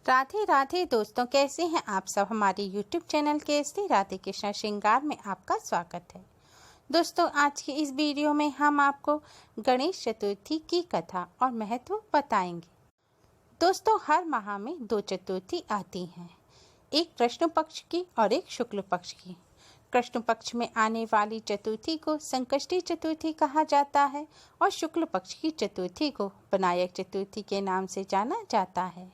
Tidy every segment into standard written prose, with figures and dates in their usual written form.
राधे राधे दोस्तों, कैसे हैं आप सब। हमारे YouTube चैनल के श्री राधे कृष्ण श्रृंगार में आपका स्वागत है। दोस्तों, आज की इस वीडियो में हम आपको गणेश चतुर्थी की कथा और महत्व बताएंगे। दोस्तों, हर माह में दो चतुर्थी आती हैं, एक कृष्ण पक्ष की और एक शुक्ल पक्ष की। कृष्ण पक्ष में आने वाली चतुर्थी को संकष्टी चतुर्थी कहा जाता है और शुक्ल पक्ष की चतुर्थी को विनायक चतुर्थी के नाम से जाना जाता है।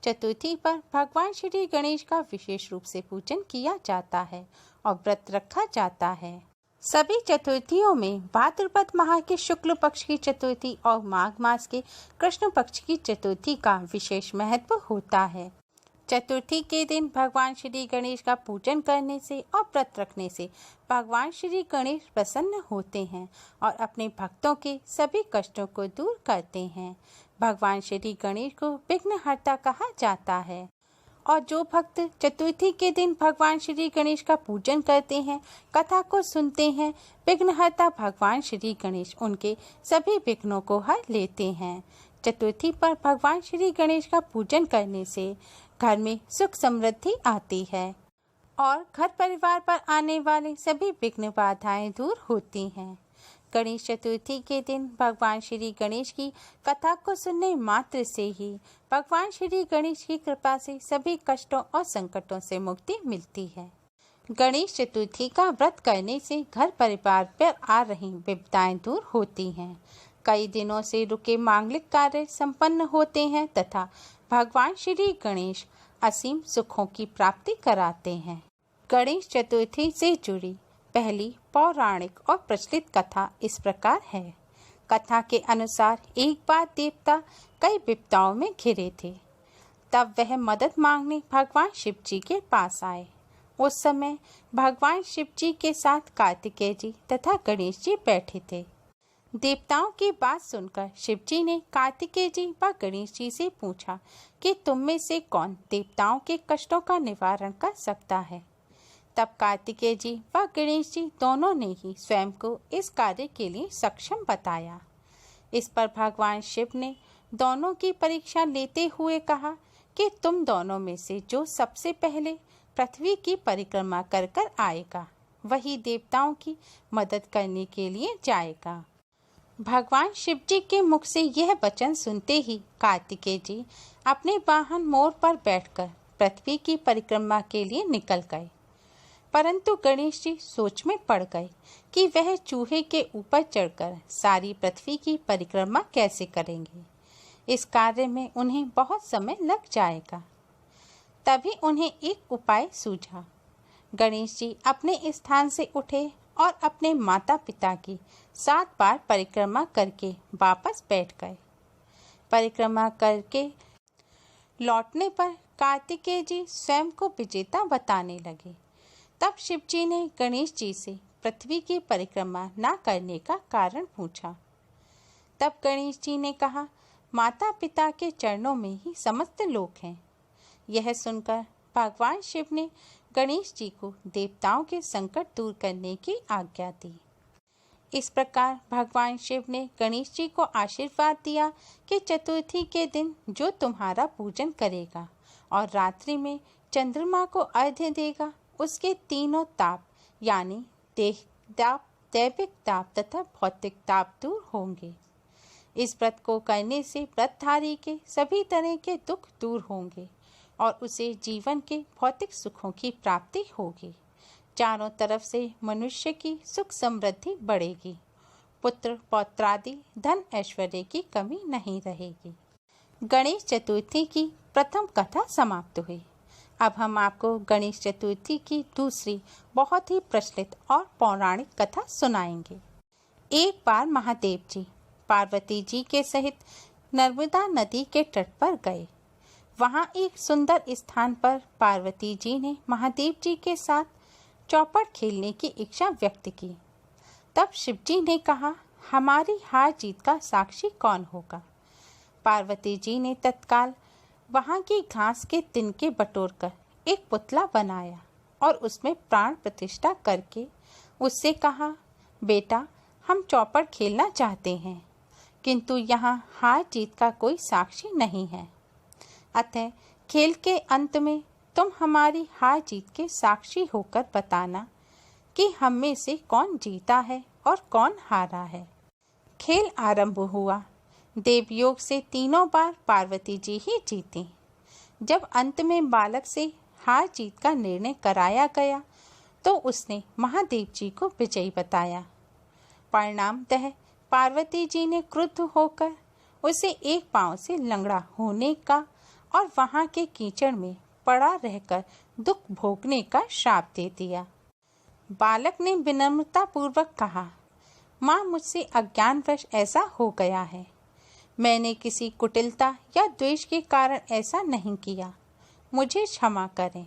चतुर्थी पर भगवान श्री गणेश का विशेष रूप से पूजन किया जाता है और व्रत रखा जाता है। सभी चतुर्थियों में भाद्रपद माह के शुक्ल पक्ष की चतुर्थी और माघ मास के कृष्ण पक्ष की चतुर्थी का विशेष महत्व होता है। चतुर्थी के दिन भगवान श्री गणेश का पूजन करने से और व्रत रखने से भगवान श्री गणेश प्रसन्न होते हैं और अपने भक्तों के सभी कष्टों को दूर करते हैं। भगवान श्री गणेश को विघ्नहर्ता कहा जाता है और जो भक्त चतुर्थी के दिन भगवान श्री गणेश का पूजन करते हैं, कथा को सुनते हैं, विघ्नहर्ता भगवान श्री गणेश उनके सभी विघ्नों को हर लेते हैं। चतुर्थी पर भगवान श्री गणेश का पूजन करने से घर में सुख समृद्धि आती है और घर परिवार पर आने वाले सभी विघ्न बाधाएं दूर होती हैं। गणेश चतुर्थी के दिन भगवान श्री गणेश की कथा को सुनने मात्र से ही भगवान श्री गणेश की कृपा से सभी कष्टों और संकटों से मुक्ति मिलती है। गणेश चतुर्थी का व्रत करने से घर परिवार पर आ रही विपदाएं दूर होती हैं। कई दिनों से रुके मांगलिक कार्य संपन्न होते हैं तथा भगवान श्री गणेश असीम सुखों की प्राप्ति कराते हैं। गणेश चतुर्थी से जुड़ी पहली पौराणिक और प्रचलित कथा इस प्रकार है। कथा के अनुसार एक बार देवता कई विपदाओं में घिरे थे। तब वह मदद मांगने भगवान शिव जी के पास आए। उस समय भगवान शिव जी के साथ कार्तिकेय जी तथा गणेश जी बैठे थे। देवताओं की बात सुनकर शिव जी ने कार्तिकेय जी व गणेश जी से पूछा कि तुम में से कौन देवताओं के कष्टों का निवारण कर सकता है। तब कार्तिकेय जी व गणेश जी दोनों ने ही स्वयं को इस कार्य के लिए सक्षम बताया। इस पर भगवान शिव ने दोनों की परीक्षा लेते हुए कहा कि तुम दोनों में से जो सबसे पहले पृथ्वी की परिक्रमा कर कर आएगा वही देवताओं की मदद करने के लिए जाएगा। भगवान शिव जी के मुख से यह वचन सुनते ही कार्तिकेय जी अपने वाहन मोर पर बैठकर पृथ्वी की परिक्रमा के लिए निकल गए। परंतु गणेश जी सोच में पड़ गए कि वह चूहे के ऊपर चढ़कर सारी पृथ्वी की परिक्रमा कैसे करेंगे। इस कार्य में उन्हें बहुत समय लग जाएगा। तभी उन्हें एक उपाय सूझा। गणेश जी अपने स्थान से उठे और अपने माता पिता की 7 बार परिक्रमा करके वापस बैठ गए। परिक्रमा करके लौटने पर कार्तिकेय जी स्वयं को विजेता बताने लगे। तब शिव जी ने गणेश जी से पृथ्वी की परिक्रमा न करने का कारण पूछा। तब गणेश जी ने कहा, माता पिता के चरणों में ही समस्त लोक हैं। यह सुनकर भगवान शिव ने गणेश जी को देवताओं के संकट दूर करने की आज्ञा दी। इस प्रकार भगवान शिव ने गणेश जी को आशीर्वाद दिया कि चतुर्थी के दिन जो तुम्हारा पूजन करेगा और रात्रि में चंद्रमा को अर्घ्य देगा उसके तीनों ताप यानी देह ताप, दैविक ताप तथा भौतिक ताप दूर होंगे। इस व्रत को करने से व्रतधारी के सभी तरह के दुख दूर होंगे और उसे जीवन के भौतिक सुखों की प्राप्ति होगी। चारों तरफ से मनुष्य की सुख समृद्धि बढ़ेगी। पुत्र पौत्रादि धन ऐश्वर्य की कमी नहीं रहेगी। गणेश चतुर्थी की प्रथम कथा समाप्त हुई। अब हम आपको गणेश चतुर्थी की दूसरी बहुत ही प्रचलित और पौराणिक कथा सुनाएंगे। एक बार महादेव जी पार्वती जी के सहित नर्मदा नदी के तट पर गए। वहां एक सुंदर स्थान पर पार्वती जी ने महादेव जी के साथ चौपड़ खेलने की इच्छा व्यक्त की। तब शिव जी ने कहा, हमारी हार जीत का साक्षी कौन होगा। पार्वती जी ने तत्काल वहां की घास के तिनके बटोरकर एक पुतला बनाया और उसमें प्राण प्रतिष्ठा करके उससे कहा, बेटा हम चौपड़ खेलना चाहते हैं किंतु यहाँ हार जीत का कोई साक्षी नहीं है, अतः खेल के अंत में तुम हमारी हार जीत के साक्षी होकर बताना कि हम में से कौन जीता है और कौन हारा है। खेल आरंभ हुआ। देवयोग से तीनों बार पार्वती जी ही जीती। जब अंत में बालक से हार जीत का निर्णय कराया गया तो उसने महादेव जी को विजयी बताया। परिणामतः पार्वती जी ने क्रुद्ध होकर उसे एक पांव से लंगड़ा होने का और वहां के कीचड़ में पड़ा रहकर दुख भोगने का श्राप दे दिया। बालक ने विनम्रता पूर्वक कहा, माँ मुझसे अज्ञानवश ऐसा हो गया है। मैंने किसी कुटिलता या द्वेष के कारण ऐसा नहीं किया। मुझे क्षमा करें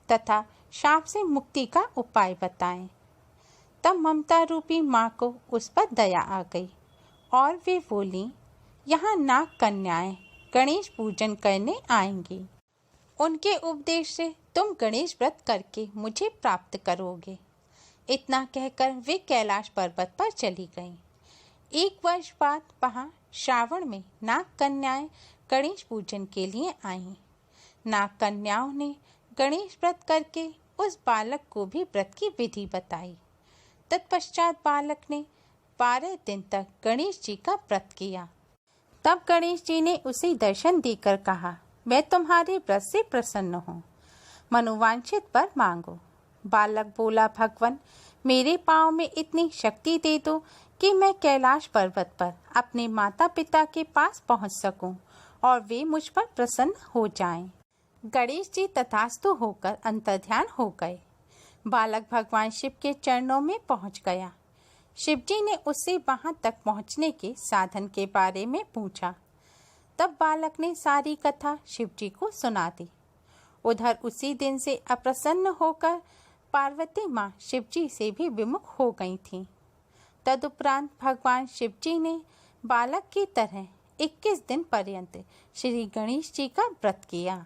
तथा शाप से मुक्ति का उपाय बताएं। तब ममता रूपी माँ को उस पर दया आ गई और वे बोली, यहाँ नाग कन्याएं गणेश पूजन करने आएंगी। उनके उपदेश से तुम गणेश व्रत करके मुझे प्राप्त करोगे। इतना कहकर वे कैलाश पर्वत पर चली गईं। एक वर्ष बाद वहाँ श्रावण में नाग कन्याएं गणेश पूजन के लिए आईं। नाग कन्याओं ने गणेश व्रत करके उस बालक को भी व्रत की विधि बताई। तत्पश्चात बालक ने 12 दिन तक गणेश जी का व्रत किया। तब गणेश जी ने उसे दर्शन देकर कहा, मैं तुम्हारे व्रत से प्रसन्न हूँ, मनोवांछित वर मांगो। बालक बोला, भगवान मेरे पाँव में इतनी शक्ति दे दो कि मैं कैलाश पर्वत पर अपने माता पिता के पास पहुँच सकूं और वे मुझ पर प्रसन्न हो जाएं। गणेश जी तथास्तु होकर अंतर्ध्यान हो गए। बालक भगवान शिव के चरणों में पहुंच गया। शिव जी ने उससे वहां तक पहुंचने के साधन के बारे में पूछा। तब बालक ने सारी कथा शिव जी को सुना दी। उधर उसी दिन से अप्रसन्न होकर पार्वती माँ शिव जी से भी विमुख हो गई थीं। तदुपरांत भगवान शिव जी ने बालक की तरह 21 दिन पर्यंत श्री गणेश जी का व्रत किया,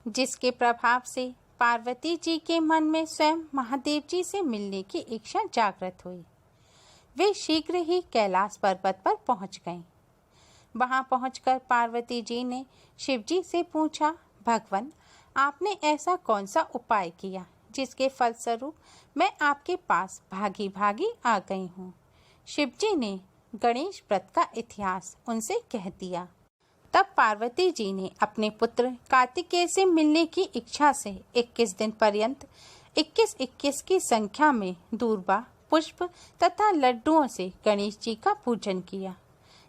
जिसके प्रभाव से पार्वती जी के मन में स्वयं महादेव जी से मिलने की इच्छा जागृत हुई। वे शीघ्र ही कैलाश पर्वत पर पहुंच गईं। वहां पहुंचकर पार्वती जी ने शिव जी से पूछा, भगवान आपने ऐसा कौन सा उपाय किया जिसके फलस्वरूप मैं आपके पास भागी भागी आ गई हूँ। शिव जी ने गणेश व्रत का इतिहास उनसे कह दिया। तब पार्वती जी ने अपने पुत्र कार्तिकेय से मिलने की इच्छा से 21 दिन पर्यंत 21-21 की संख्या में दूर्वा, पुष्प तथा लड्डुओं से गणेश जी का पूजन किया।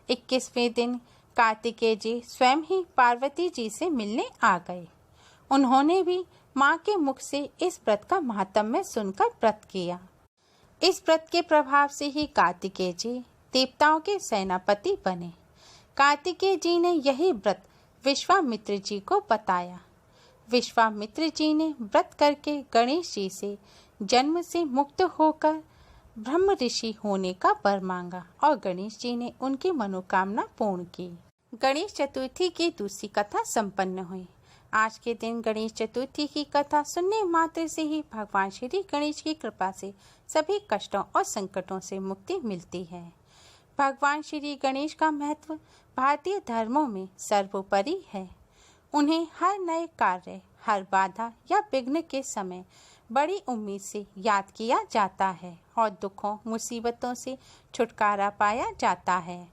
21वें दिन कार्तिकेय जी स्वयं ही पार्वती जी से मिलने आ गए। उन्होंने भी माँ के मुख से इस व्रत का महात्म्य सुनकर व्रत किया। इस व्रत के प्रभाव से ही कार्तिकेय जी देवताओं के सेनापति बने। कार्तिकेय जी ने यही व्रत विश्वामित्र जी को बताया। विश्वामित्र जी ने व्रत करके गणेश जी से जन्म से मुक्त होकर ब्रह्म ऋषि होने का वर मांगा और गणेश जी ने उनकी मनोकामना पूर्ण की। गणेश चतुर्थी की दूसरी कथा संपन्न हुई। आज के दिन गणेश चतुर्थी की कथा सुनने मात्र से ही भगवान श्री गणेश की कृपा से सभी कष्टों और संकटों से मुक्ति मिलती है। भगवान श्री गणेश का महत्व भारतीय धर्मों में सर्वोपरि है। उन्हें हर नए कार्य, हर बाधा या विघ्न के समय बड़ी उम्मीद से याद किया जाता है और दुखों मुसीबतों से छुटकारा पाया जाता है।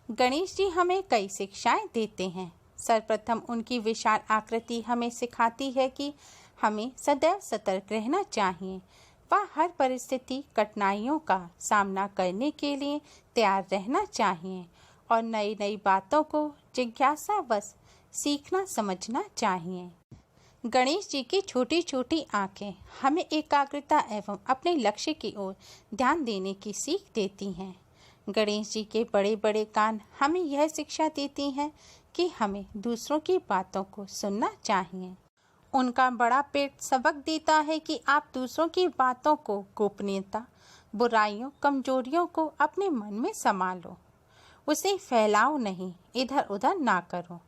गणेश जी हमें कई शिक्षाएं देते हैं। सर्वप्रथम उनकी विशाल आकृति हमें सिखाती है कि हमें सदैव सतर्क रहना चाहिए। वह हर परिस्थिति, कठिनाइयों का सामना करने के लिए तैयार रहना चाहिए और नई नई बातों को जिज्ञासावश सीखना समझना चाहिए। गणेश जी की छोटी छोटी आंखें हमें एकाग्रता एवं अपने लक्ष्य की ओर ध्यान देने की सीख देती हैं। गणेश जी के बड़े बड़े कान हमें यह शिक्षा देती हैं कि हमें दूसरों की बातों को सुनना चाहिए। उनका बड़ा पेट सबक देता है कि आप दूसरों की बातों को गोपनीयता, बुराइयों, कमजोरियों को अपने मन में संभालो, उसे फैलाओ नहीं, इधर उधर ना करो।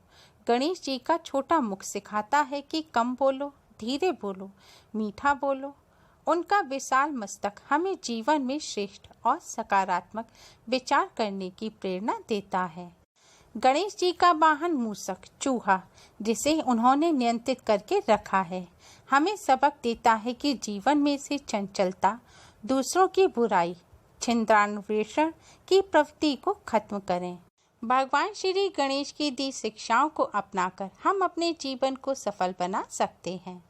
गणेश जी का छोटा मुख सिखाता है कि कम बोलो, धीरे बोलो, मीठा बोलो। उनका विशाल मस्तक हमें जीवन में श्रेष्ठ और सकारात्मक विचार करने की प्रेरणा देता है। गणेश जी का वाहन मूषक चूहा, जिसे उन्होंने नियंत्रित करके रखा है, हमें सबक देता है कि जीवन में से चंचलता, दूसरों की बुराई, छिंद्रान्वेषण की प्रवृत्ति को खत्म करें। भगवान श्री गणेश की दी शिक्षाओं को अपनाकर हम अपने जीवन को सफल बना सकते हैं।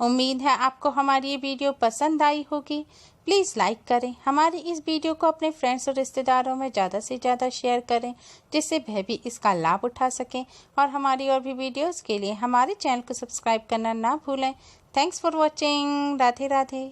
उम्मीद है आपको हमारी ये वीडियो पसंद आई होगी। प्लीज़ लाइक करें, हमारी इस वीडियो को अपने फ्रेंड्स और रिश्तेदारों में ज़्यादा से ज़्यादा शेयर करें, जिससे वह भी इसका लाभ उठा सकें। और हमारी और भी वीडियोस के लिए हमारे चैनल को सब्सक्राइब करना ना भूलें। Thanks for watching. Radhe Radhe.